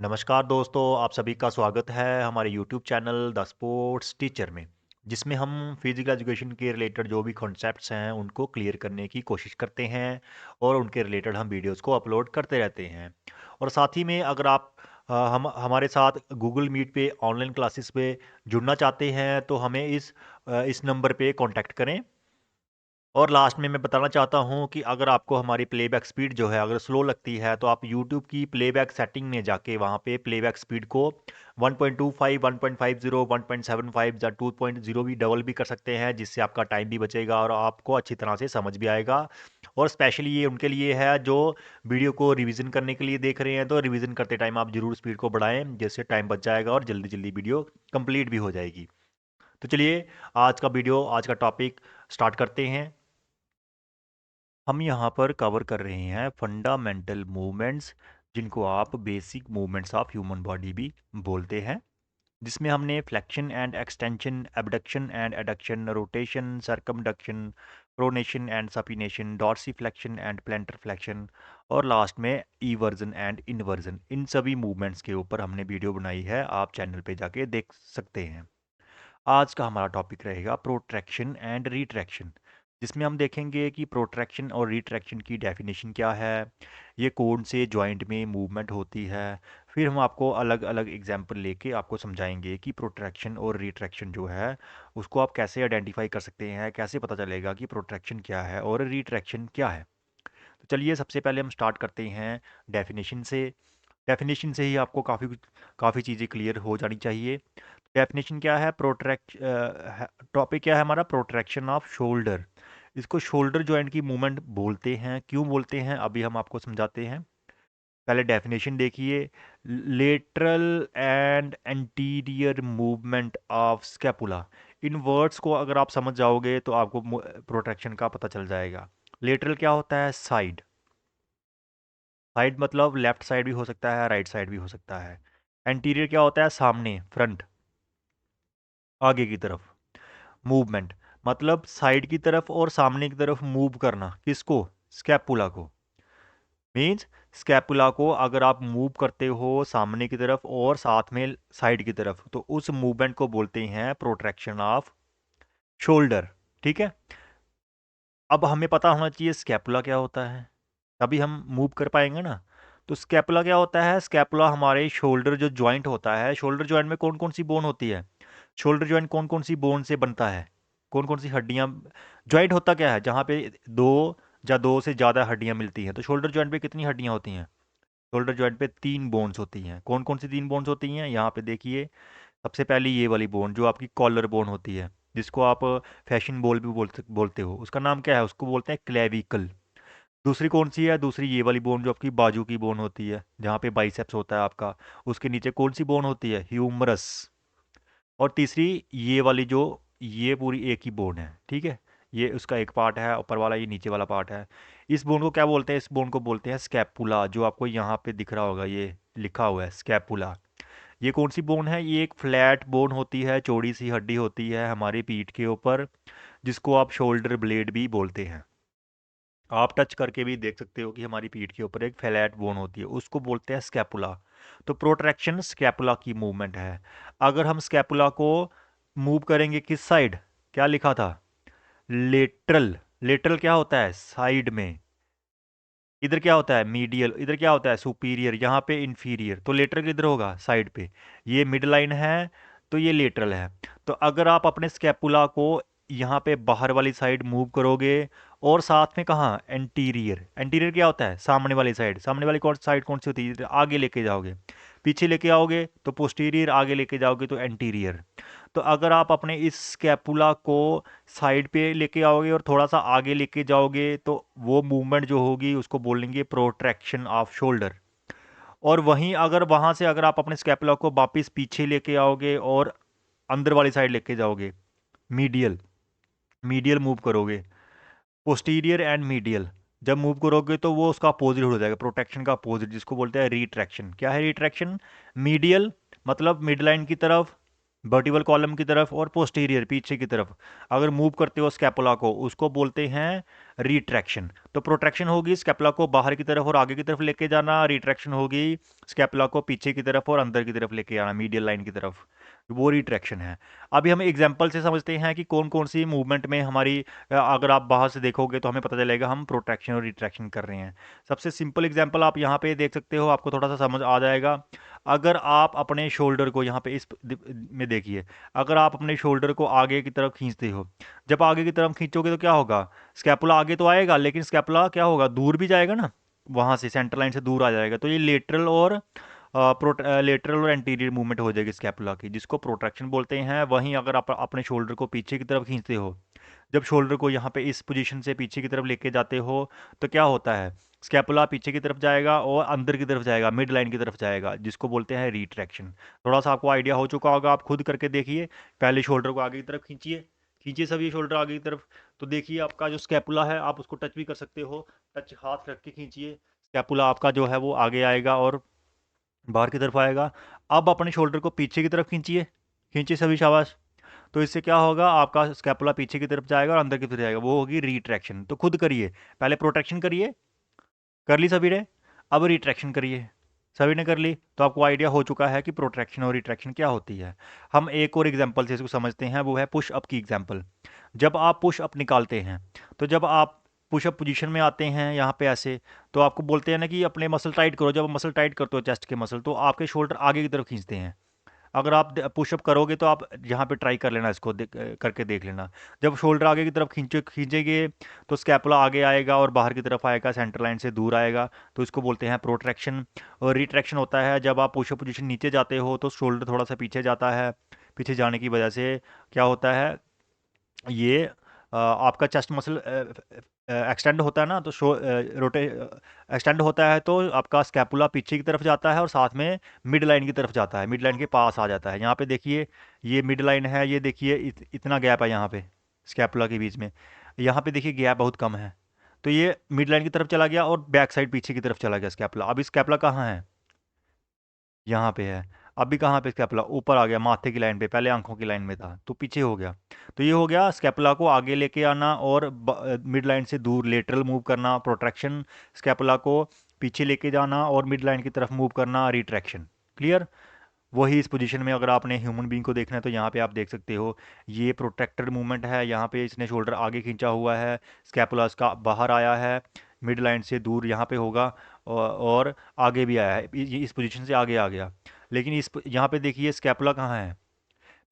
नमस्कार दोस्तों, आप सभी का स्वागत है हमारे YouTube channel the sports teacher में, जिसमें हम फिजिकल एजुकेशन के रिलेटेड जो भी कॉन्सेप्ट्स हैं उनको क्लियर करने की कोशिश करते हैं और उनके रिलेटेड हम वीडियोस को अपलोड करते रहते हैं। और साथ ही में अगर आप हम हमारे साथ गूगल मीट पे ऑनलाइन क्लासेस पे जुड़ना चाहते हैं तो हमें इस नंबर पे कांटेक्ट करें। और लास्ट में मैं बताना चाहता हूँ कि अगर आपको हमारी प्लेबैक स्पीड जो है अगर स्लो लगती है तो आप यूट्यूब की प्लेबैक सेटिंग में जाके वहाँ पे प्लेबैक स्पीड को 1.25, 1.50, 1.75 या 2.0 भी डबल भी कर सकते हैं, जिससे आपका टाइम भी बचेगा और आपको अच्छी तरह से समझ भी आएगा। और स्पेशली ये उनके लिए है जो वीडियो को रिवीजन करने के लिए देख रहे हैं, तो रिवीजन करते टाइम आप ज़रूर स्पीड को बढ़ाएं, जिससे टाइम बच जाएगा और जल्दी जल्दी वीडियो कंप्लीट भी हो जाएगी। तो चलिए आज का टॉपिक स्टार्ट करते हैं। हम यहाँ पर कवर कर रहे हैं फंडामेंटल मूवमेंट्स, जिनको आप basic movements of human body भी बोलते हैं, जिसमें हमने flexion and extension, abduction and adduction, rotation, circumduction, pronation and supination, dorsiflexion and plantar flexion और लास्ट में ईवर्जन एंड इन्वर्जन, इन सभी मूवमेंट्स के ऊपर हमने वीडियो बनाई है, आप चैनल पे जाके देख सकते हैं। आज का हमारा टॉपिक रहेगा प्रोट्रैक्शन एंड रिट्रैक्शन, जिसमें हम देखेंगे कि प्रोट्रैक्शन और रिट्रैक्शन की डेफिनेशन क्या है, ये कौन से जॉइंट में मूवमेंट होती है। फिर हम आपको अलग अलग एग्जांपल लेके आपको समझाएंगे कि प्रोट्रैक्शन और रिट्रैक्शन जो है उसको आप कैसे आइडेंटिफाई कर सकते हैं, कैसे पता चलेगा कि प्रोट्रैक्शन क्या है और रिट्रैक्शन क्या है। तो चलिए सबसे पहले हम स्टार्ट करते हैं डेफिनेशन से। डेफिनेशन से ही आपको काफ़ी चीज़ें क्लियर हो जानी चाहिए। डेफिनेशन क्या है? प्रोट्रैक्ट टॉपिक क्या है हमारा? Protraction off shoulder. इसको शोल्डर जॉइंट की मूवमेंट बोलते हैं। क्यों बोलते हैं अभी हम आपको समझाते हैं। पहले डेफिनेशन देखिए। Lateral and anterior movement of scapula. In words को अगर आप समझ जाओगे तो आपको प्रोट्रैक्शन का पता चल जाएगा। लेटरल क्या होता है? साइड। साइड मतलब लेफ्ट साइड भी हो सकता है, राइट साइड भी हो सकता है। एंटीरियर क्या होता है? सामने, फ्रंट, आगे की तरफ। मूवमेंट मतलब साइड की तरफ और सामने की तरफ मूव करना। किसको? स्कैपुला को। मीन्स स्कैपुला को अगर आप मूव करते हो सामने की तरफ और साथ में साइड की तरफ, तो उस मूवमेंट को बोलते हैं प्रोट्रैक्शन ऑफ शोल्डर। ठीक है। अब हमें पता होना चाहिए स्कैपुला क्या होता है, तभी हम मूव कर पाएंगे ना। तो स्कैपुला क्या होता है? स्कैपुला हमारे शोल्डर जो जॉइंट होता है, शोल्डर जॉइंट में कौन कौन सी बोन होती है? शोल्डर जॉइंट कौन कौन सी बोन से बनता है? कौन कौन सी हड्डियां? जॉइंट होता क्या है? जहाँ पे दो या दो से ज़्यादा हड्डियां मिलती हैं। तो शोल्डर जॉइंट पे कितनी हड्डियां होती हैं? शोल्डर जॉइंट पे 3 बोन्स होती हैं। कौन कौन सी 3 बोन्स होती हैं? यहाँ पे देखिए। सबसे पहले ये वाली बोन जो आपकी कॉलर बोन होती है, जिसको आप फैशन बोल भी बोलते हो, उसका नाम क्या है? उसको बोलते हैं क्लेविकल। दूसरी कौन सी है? दूसरी ये वाली बोन जो आपकी बाजू की बोन होती है, जहाँ पे बाइसेप्स होता है आपका, उसके नीचे कौन सी बोन होती है? ह्यूमरस। और तीसरी ये वाली जो, ये पूरी एक ही बोन है। ठीक है। ये उसका एक पार्ट है, ऊपर वाला ये नीचे वाला पार्ट है। इस बोन को क्या बोलते हैं? इस बोन को बोलते हैं स्कैपुला, जो आपको यहाँ पे दिख रहा होगा, ये लिखा हुआ है स्कैपुला। ये कौन सी बोन है? ये एक फ्लैट बोन होती है, चौड़ी सी हड्डी होती है हमारी पीठ के ऊपर, जिसको आप शोल्डर ब्लेड भी बोलते हैं। आप टच करके भी देख सकते हो कि हमारी पीठ के ऊपर एक फ्लैट बोन होती है, उसको बोलते हैं स्कैपुला। तो प्रोट्रैक्शन स्कैपुला की मूवमेंट है। अगर हम स्कैपुला को मूव करेंगे किस साइड? क्या लिखा था? लेटरल। लेटरल क्या होता है? साइड में। इधर क्या होता है? मीडियल। इधर क्या होता है? सुपीरियर। यहाँ पे इंफीरियर। तो लेटरल किधर होगा? साइड पे। ये मिड लाइन है, तो ये लेटरल है। तो अगर आप अपने स्कैपुला को यहाँ पे बाहर वाली साइड मूव करोगे और साथ में कहाँ? एंटीरियर। एंटीरियर क्या होता है? सामने वाली साइड। सामने वाली कौन साइड कौन सी होती है? आगे लेके जाओगे। पीछे लेके आओगे तो पोस्टीरियर, आगे लेके जाओगे तो एंटीरियर। तो अगर आप अपने इस स्कैपुला को साइड पे लेके आओगे और थोड़ा सा आगे लेके जाओगे तो वो मूवमेंट जो होगी उसको बोलेंगे प्रोट्रैक्शन ऑफ शोल्डर। और वहीं अगर वहां से अगर आप अपने स्कैपुला को वापस पीछे लेके आओगे और अंदर वाली साइड लेके जाओगे, मीडियल, मीडियल मूव करोगे, पोस्टीरियर एंड मीडियल जब मूव करोगे तो वो उसका अपोजिट हो जाएगा, प्रोटेक्शन का अपोजिट, जिसको बोलते हैं रिट्रैक्शन। क्या है रिट्रैक्शन? मीडियल मतलब मिड लाइन की तरफ, वर्टिकल कॉलम की तरफ और पोस्टीरियर पीछे की तरफ अगर मूव करते हो स्कैपुला को, उसको बोलते हैं रिट्रैक्शन। तो प्रोट्रैक्शन होगी स्कैपुला को बाहर की तरफ और आगे की तरफ लेके जाना, रिट्रैक्शन होगी स्कैपुला को पीछे की तरफ और अंदर की तरफ लेके आना, मीडियल लाइन की तरफ, वो रिट्रैक्शन है। अभी हम एग्जांपल से समझते हैं कि कौन कौन सी मूवमेंट में हमारी अगर आप बाहर से देखोगे तो हमें पता चलेगा हम प्रोट्रैक्शन और रिट्रैक्शन कर रहे हैं। सबसे सिंपल एग्जांपल आप यहाँ पे देख सकते हो, आपको थोड़ा सा समझ आ जाएगा। अगर आप अपने शोल्डर को यहाँ पे इस में देखिए, अगर आप अपने शोल्डर को आगे की तरफ खींचते हो, जब आगे की तरफ खींचोगे तो क्या होगा, स्कैपुला आगे तो आएगा लेकिन स्कैपुला क्या होगा, दूर भी जाएगा ना, वहाँ से सेंटर लाइन से दूर आ जाएगा। तो ये लेटरल और लेटरल और एंटीरियर मूवमेंट हो जाएगी स्कैपुला की, जिसको प्रोट्रैक्शन बोलते हैं। वहीं अगर आप अपने शोल्डर को पीछे की तरफ खींचते हो, जब शोल्डर को यहाँ पे इस पोजीशन से पीछे की तरफ लेके जाते हो तो क्या होता है, स्कैपुला पीछे की तरफ जाएगा और अंदर की तरफ जाएगा, मिड लाइन की तरफ जाएगा, जिसको बोलते हैं रिट्रैक्शन। थोड़ा सा आपको आइडिया हो चुका होगा, आप खुद करके देखिए। पहले शोल्डर को आगे की तरफ खींचिए, खींचिए सभी शोल्डर आगे की तरफ, तो देखिए आपका जो स्कैपुला है आप उसको टच भी कर सकते हो, टच हाथ रख के खींचिए, स्कैपुला आपका जो है वो आगे आएगा और बाहर की तरफ आएगा। अब अपने शोल्डर को पीछे की तरफ खींचिए, खींचिए सभी, शाबाश। तो इससे क्या होगा, आपका स्कैपुला पीछे की तरफ जाएगा और अंदर की तरफ जाएगा, वो होगी रिट्रैक्शन। तो खुद करिए, पहले प्रोटेक्शन करिए, कर ली सभी ने, अब रिट्रैक्शन करिए, सभी ने कर ली, तो आपको आइडिया हो चुका है कि प्रोट्रैक्शन और रिट्रैक्शन क्या होती है। हम एक और एग्जांपल से इसको समझते हैं, वो है पुश अप की एग्जांपल। जब आप पुश अप निकालते हैं, तो जब आप पुश अप पोजीशन में आते हैं यहाँ पे ऐसे, तो आपको बोलते हैं ना कि अपने मसल टाइट करो। जब आप मसल टाइट करते हो चेस्ट के मसल, तो आपके शोल्डर आगे की तरफ खींचते हैं। अगर आप पुशअप करोगे तो आप यहाँ पे ट्राई कर लेना, इसको करके देख लेना। जब शोल्डर आगे की तरफ खींचेंगे तो स्कैपुला आगे आएगा और बाहर की तरफ आएगा, सेंटर लाइन से दूर आएगा, तो इसको बोलते हैं प्रोट्रैक्शन। और रिट्रैक्शन होता है जब आप पुशअप पोजीशन नीचे जाते हो तो शोल्डर थोड़ा सा पीछे जाता है, पीछे जाने की वजह से क्या होता है, ये आपका चेस्ट मसल एक्सटेंड होता है ना, तो रोटे एक्सटेंड होता है तो आपका स्कैपुला पीछे की तरफ जाता है और साथ में मिड लाइन की तरफ जाता है, मिड लाइन के पास आ जाता है। यहाँ पे देखिए ये मिड लाइन है, ये देखिए इतना गैप है यहाँ पे स्कैपुला के बीच में, यहाँ पे देखिए गैप बहुत कम है। तो ये मिड लाइन की तरफ चला गया और बैक साइड पीछे की तरफ चला गया स्कैपुला। अभी स्कैपुला कहाँ है, यहाँ पे है। अभी कहाँ पे स्कैपुला, ऊपर आ गया माथे की लाइन पे, पहले आंखों की लाइन में था तो पीछे हो गया। तो ये हो गया स्कैपुला को आगे लेके आना और मिड लाइन से दूर लेटरल मूव करना, प्रोट्रैक्शन। स्कैपुला को पीछे लेके जाना और मिड लाइन की तरफ मूव करना, रिट्रैक्शन। क्लियर। वही इस पोजीशन में अगर आपने ह्यूमन बीइंग को देखना है तो यहाँ पे आप देख सकते हो, ये प्रोट्रैक्टर मूवमेंट है, यहाँ पे इसने शोल्डर आगे खींचा हुआ है, स्कैपुला इसका बाहर आया है, मिड लाइन से दूर यहाँ पे होगा, और आगे भी आया है, ये इस पोजीशन से आगे आ गया। लेकिन इस यहाँ पे देखिए स्कैपुला कहाँ है,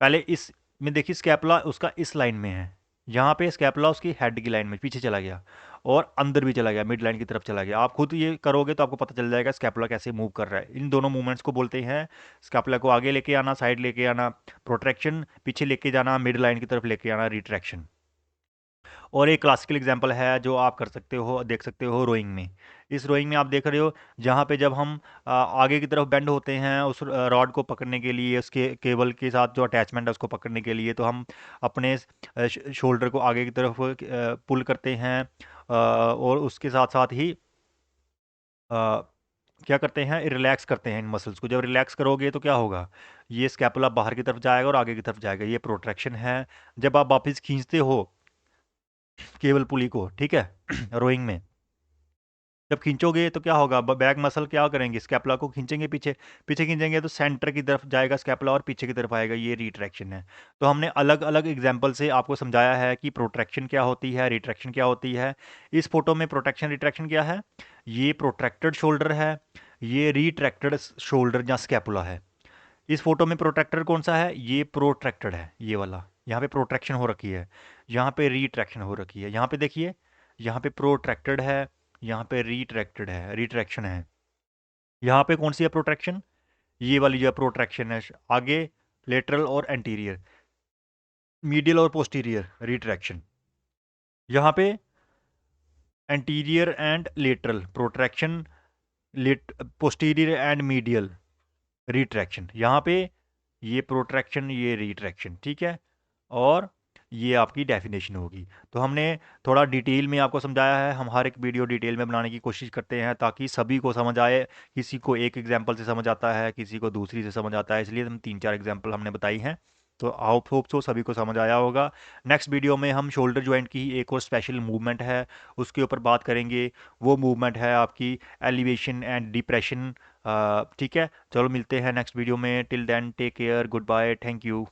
पहले इस में देखिए स्कैपुला उसका इस लाइन में है, यहाँ पे स्कैपुला उसकी हेड की लाइन में पीछे चला गया और अंदर भी चला गया, मिड लाइन की तरफ चला गया। आप खुद ये करोगे तो आपको पता चल जाएगा स्कैपुला कैसे मूव कर रहा है। इन दोनों मूवमेंट्स को बोलते हैं, स्कैपुला को आगे लेके आना, साइड लेके आना प्रोट्रैक्शन, पीछे लेके जाना, मिड लाइन की तरफ लेके आना रिट्रैक्शन। और एक क्लासिकल एग्जांपल है जो आप कर सकते हो, देख सकते हो रोइंग में। इस रोइंग में आप देख रहे हो जहाँ पे जब हम आगे की तरफ बेंड होते हैं उस रॉड को पकड़ने के लिए, उसके केबल के साथ जो अटैचमेंट है उसको पकड़ने के लिए, तो हम अपने शोल्डर को आगे की तरफ पुल करते हैं, और उसके साथ साथ ही क्या करते हैं, रिलैक्स करते हैं इन मसल्स को। जब रिलैक्स करोगे तो क्या होगा, ये स्कैपुला बाहर की तरफ जाएगा और आगे की तरफ जाएगा, ये प्रोट्रैक्शन है। जब आप वापस खींचते हो केबल पुली को, ठीक है रोइंग में जब खींचोगे तो क्या होगा, बैक मसल क्या करेंगे, स्कैपुला को खींचेंगे पीछे, पीछे खींचेंगे तो सेंटर की तरफ जाएगा स्कैपुला और पीछे की तरफ आएगा, ये रिट्रैक्शन है। तो हमने अलग अलग एग्जांपल से आपको समझाया है कि प्रोट्रैक्शन क्या होती है, रिट्रैक्शन क्या होती है। इस फोटो में प्रोट्रैक्शन रिट्रैक्शन क्या है, ये प्रोट्रैक्टेड शोल्डर है, ये रिट्रैक्टेड शोल्डर या स्कैपुला है। इस फोटो में प्रोट्रैक्टर कौन सा है, ये प्रोट्रैक्टेड है, ये वाला, यहाँ पे प्रोट्रैक्शन हो रखी है, यहाँ पे रिट्रैक्शन हो रखी है। यहाँ पे देखिए, यहाँ पे प्रोट्रैक्टेड है, यहाँ पे रिट्रैक्टेड है, रिट्रैक्शन है। यहाँ पे कौन सी है प्रोट्रैक्शन, ये वाली जो प्रोट्रैक्शन है, आगे लेटरल और एंटीरियर, मीडियल और पोस्टीरियर रिट्रैक्शन। यहाँ पे anterior and lateral protraction, posterior and medial retraction. यहाँ पे ये प्रोट्रैक्शन, ये रिट्रैक्शन, ठीक है। और ये आपकी डेफिनेशन होगी। तो हमने थोड़ा डिटेल में आपको समझाया है, हम हर एक वीडियो डिटेल में बनाने की कोशिश करते हैं ताकि सभी को समझ आए। किसी को एक एग्जांपल से समझ आता है, किसी को दूसरी से समझ आता है, इसलिए हम 3-4 एग्जांपल हमने बताई हैं। तो आई होप सो सभी को समझ आया होगा। नेक्स्ट वीडियो में हम शोल्डर जॉइंट की एक और स्पेशल मूवमेंट है उसके ऊपर बात करेंगे। वो मूवमेंट है आपकी एलिवेशन एंड डिप्रेशन। ठीक है, चलो मिलते हैं नेक्स्ट वीडियो में। Till then take care, good bye, thank you.